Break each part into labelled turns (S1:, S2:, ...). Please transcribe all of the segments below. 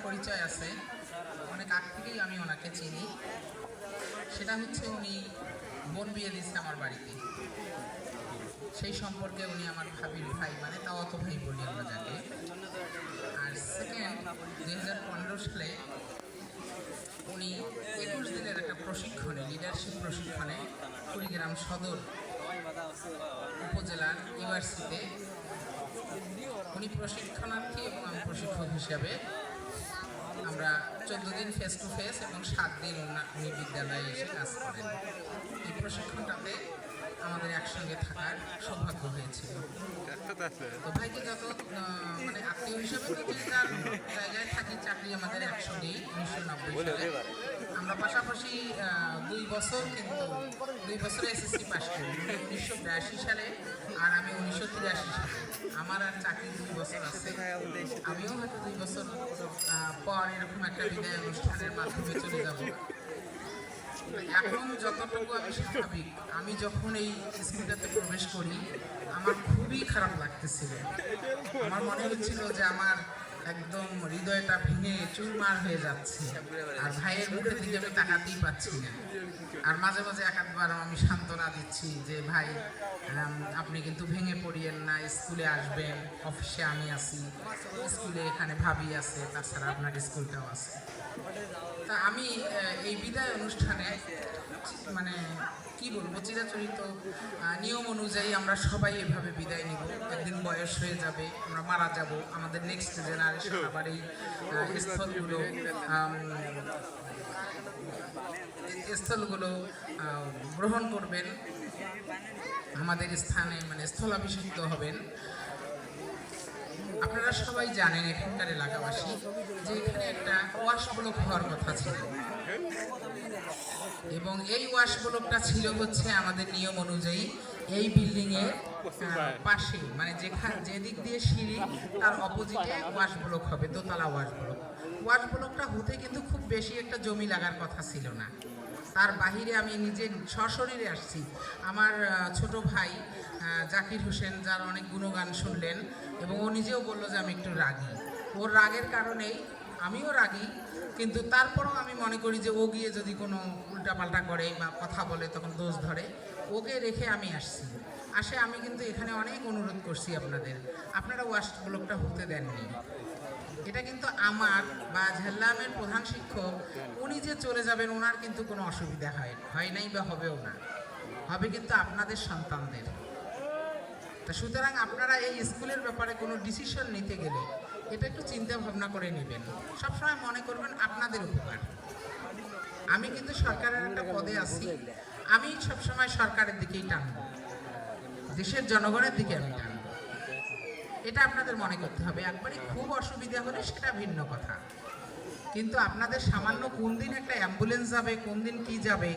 S1: পরিচয় আছে, অনেক আগ থেকেই আমি ওনাকে চিনি। সেটা হচ্ছে উনি বোন বিয়ে দিচ্ছে আমার বাড়িতে, সেই সম্পর্কে উনি আমার ভাবির ভাই, মানে তাওয়াতো ভাই বলি আমরা যাকে। আর সেকেন্ড, 2015 সালে উনি 21 দিনের একটা প্রশিক্ষণে, লিডারশিপ প্রশিক্ষণে কুড়িগ্রাম সদর উপজেলার ইউআরসিতে উনি প্রশিক্ষণার্থী এবং আমি প্রশিক্ষক হিসাবে আমরা 14 দিন ফেস টু ফেস এবং 7 দিন উনি বিদ্যালয়ে এসে কাজ করেন। এই প্রশিক্ষণটাতে আমাদের একসঙ্গে থাকার সৌভাগ্য হয়েছিল। তো ভাইকে যত মানে আত্মীয় হিসেবে তো যে যার জায়গায় থাকি, চাকরি আমাদের একসঙ্গেই 1990 সালে। আমরা পাশাপাশি 2 বছর, কিন্তু 2 বছরে এসএসসি পাস করি, 1982 সালে আর আমি 1983 সালে। আমার আর চাকরি 2 বছর আছে, আমিও হয়তো 2 বছর পর এরকম একটা বিদায় অনুষ্ঠানের মাধ্যমে চলে যাব। এখন যতটুকু আমি স্বাভাবিক, আমি যখন এই স্কুলটাতে প্রবেশ করি আমার খুবই খারাপ লাগতেছিল। আমার মনে হচ্ছিল যে আমার একদম হৃদয়টা ভেঙে চুরমার হয়ে যাচ্ছে, আর ভাইয়ের মুখের দিকে আমি তাকাতেই পাচ্ছি না। আর মাঝে মাঝে একবার আমি সান্ত্বনা দিচ্ছি যে ভাই আপনি কিন্তু ভেঙে পড়িয়েন না, স্কুলে আসবেন, অফিসে আমি আছি, স্কুলে এখানে ভাবি আছে, তাছাড়া আপনার স্কুলটাও আছে। তা আমি এই বিদায় অনুষ্ঠানে মানে কি বলবো, চিরাচরিত নিয়ম অনুযায়ী আমরা সবাই এভাবে বিদায় নিব। একদিন বয়স হয়ে যাবে, আমরা মারা যাব, আমাদের নেক্সট জেনারেশন আবার এই স্থলগুলো গ্রহণ করবেন, আমাদের স্থানে মানে স্থলাভিষিক্ত হবেন। আপনারা সবাই জানেন এখানকার এলাকাবাসী যে এখানে একটা ওয়াশ ব্লক হওয়ার কথা ছিল, এবং এই ওয়াশ ব্লকটা ছিল হচ্ছে আমাদের নিয়ম অনুযায়ী এই বিল্ডিং এর পাশে, মানে যে দিক দিয়ে সিঁড়ি তার অপোজিটে ওয়াশ ব্লক হবে, দোতলা ওয়াশ ব্লক। ওয়াশ ব্লকটা হতে কিন্তু খুব বেশি একটা জমি লাগার কথা ছিল না, তার বাহিরে আমি নিজে সশরীরে আসছি। আমার ছোট ভাই জাকির হোসেন, যার অনেক গুণগান শুনলেন, এবং ও নিজেও বললো যে আমি একটু রাগী। ওর রাগের কারণেই আমিও রাগী, কিন্তু তারপরেও আমি মনে করি যে ও গিয়ে যদি কোনো উল্টাপাল্টা করে বা কথা বলে তখন দোষ ধরে, ওকে রেখে আমি আসছি। আমি কিন্তু এখানে অনেক অনুরোধ করছি আপনারা ওয়াশ ব্লকটা হতে দেননি। এটা কিন্তু আমার বা ঝেল্লামের প্রধান শিক্ষক উনি যে চলে যাবেন ওনার কিন্তু কোনো অসুবিধা হয় নাই বা হবেও না, হবে কিন্তু আপনাদের সন্তানদের। তা সুতরাং আপনারা এই স্কুলের ব্যাপারে কোনো ডিসিশন নিতে গেলে এটা একটু চিন্তা ভাবনা করে নেবেন, সবসময় মনে করবেন আপনাদের উপকার। আমি কিন্তু সরকারের একটা পদে আছি, আমি সবসময় সরকারের দিকেই টানব, দেশের জনগণের দিকে আমি টানব, এটা আপনাদের মনে করতে হবে। একবারই খুব অসুবিধা হলে সেটা ভিন্ন কথা, কিন্তু আপনাদের সামান্য কোন দিন একটা অ্যাম্বুলেন্স যাবে, কোন দিন কি যাবে,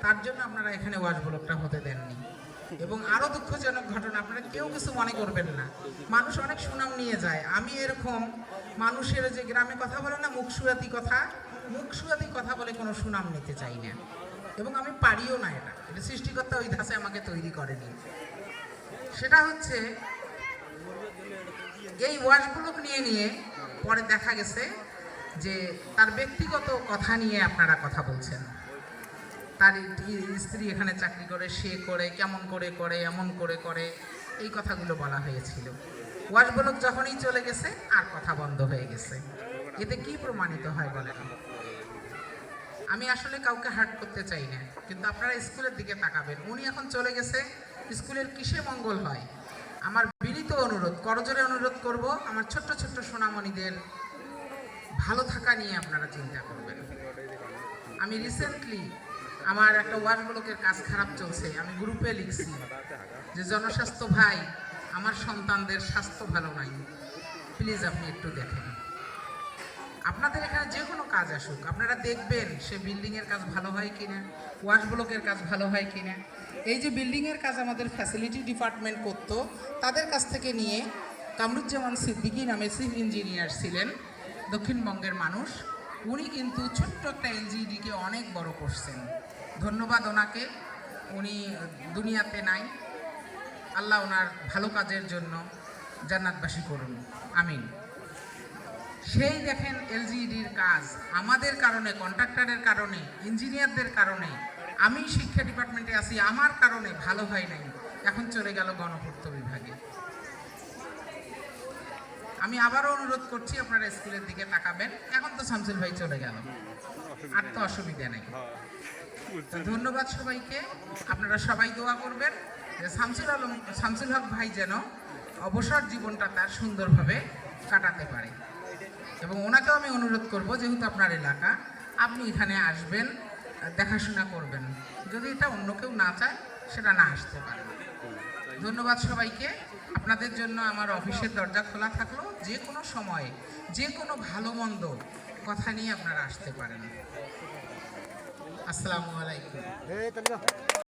S1: তার জন্য আপনারা এখানে ওয়াশ ব্লকটা হতে দেননি। এবং আরও দুঃখজনক ঘটনা, আপনারা কেউ কিছু মনে করবেন না, মানুষ অনেক সুনাম নিয়ে যায়। আমি এরকম মানুষের যে গ্রামে কথা বলে না মুখসুয়াতি কথা বলে কোনো সুনাম নিতে চাই না, এবং আমি পারিও না। এটা সৃষ্টিকর্তা ওই ধাঁচে আমাকে তৈরি করেনি। সেটা হচ্ছে এই ওয়াশ ব্লক নিয়ে পরে দেখা গেছে যে তার ব্যক্তিগত কথা নিয়ে আপনারা কথা বলছেন। তার স্ত্রী এখানে চাকরি করে, সে করে, কেমন করে এমন করে, এই কথাগুলো বলা হয়েছিল। ওয়াশ ব্লক যখনই চলে গেছে আর কথা বন্ধ হয়ে গেছে। এতে কি প্রমাণিত হয় বলেন? আমি আসলে কাউকে হার্ট করতে চাই না, কিন্তু আপনারা স্কুলের দিকে তাকাবেন। উনি এখন চলে গেছে, স্কুলের কিসে মঙ্গল হয়? আমার বিনীত অনুরোধ, করজোরে অনুরোধ করব, আমার ছোট্ট ছোট্ট সোনামণিদের ভালো থাকা নিয়ে আপনারা চিন্তা করবেন। আমি রিসেন্টলি আমার একটা ওয়াশ ব্লকের কাজ খারাপ চলছে, আমি গ্রুপে লিখছি যে জনস্বাস্থ্য ভাই, আমার সন্তানদের স্বাস্থ্য ভালো নাই, প্লিজ আপনি একটু দেখেন। আপনাদের এখানে যে কোনো কাজ আসুক, আপনারা দেখবেন সে বিল্ডিংয়ের কাজ ভালো হয় কিনা, ওয়াশ ব্লকের কাজ ভালো হয় কিনা। এই যে বিল্ডিংয়ের কাজ আমাদের ফ্যাসিলিটি ডিপার্টমেন্ট করতো, তাদের কাছ থেকে নিয়ে কামরুজ্জামান সিদ্দিকী নামে চিফ ইঞ্জিনিয়ার ছিলেন, দক্ষিণবঙ্গের মানুষ, উনি কিন্তু ছোট্ট একটা এলজিডিকে অনেক বড় করছেন। ধন্যবাদ ওনাকে, উনি দুনিয়াতে নাই, আল্লাহ ওনার ভালো কাজের জন্য জান্নাতবাসী করুন, আমিন। সেই দেখেন এলজিইডির কাজ আমাদের কারণে, কন্ট্রাক্টরের কারণে, ইঞ্জিনিয়ারদের কারণে, আমি শিক্ষা ডিপার্টমেন্টে আছি, আমার কারণে ভালো হয় নাই, এখন চলে গেল গণপূর্ত বিভাগে। আমি আবারও অনুরোধ করছি আপনারা স্কুলের দিকে তাকাবেন। এখন তো শামসুল ভাই চলে গেল, আর তো অসুবিধা নেই। তো ধন্যবাদ সবাইকে। আপনারা সবাই দোয়া করবেন যে শামসুল হক ভাই যেন অবসর জীবনটা তার সুন্দরভাবে কাটাতে পারে। এবং ওনাকেও আমি অনুরোধ করব, যেহেতু আপনার এলাকা, আপনি এখানে আসবেন, দেখাশোনা করবেন। যদি এটা অন্য কেউ না চায়, সেটা না আসতে পারে। ধন্যবাদ সবাইকে। আপনাদের জন্য আমার অফিসের দরজা খোলা থাকলো। যে কোনো সময়ে যে কোনো ভালো মন্দ কথা নিয়ে আপনারা আসতে পারেন। আসসালামু আলাইকুম।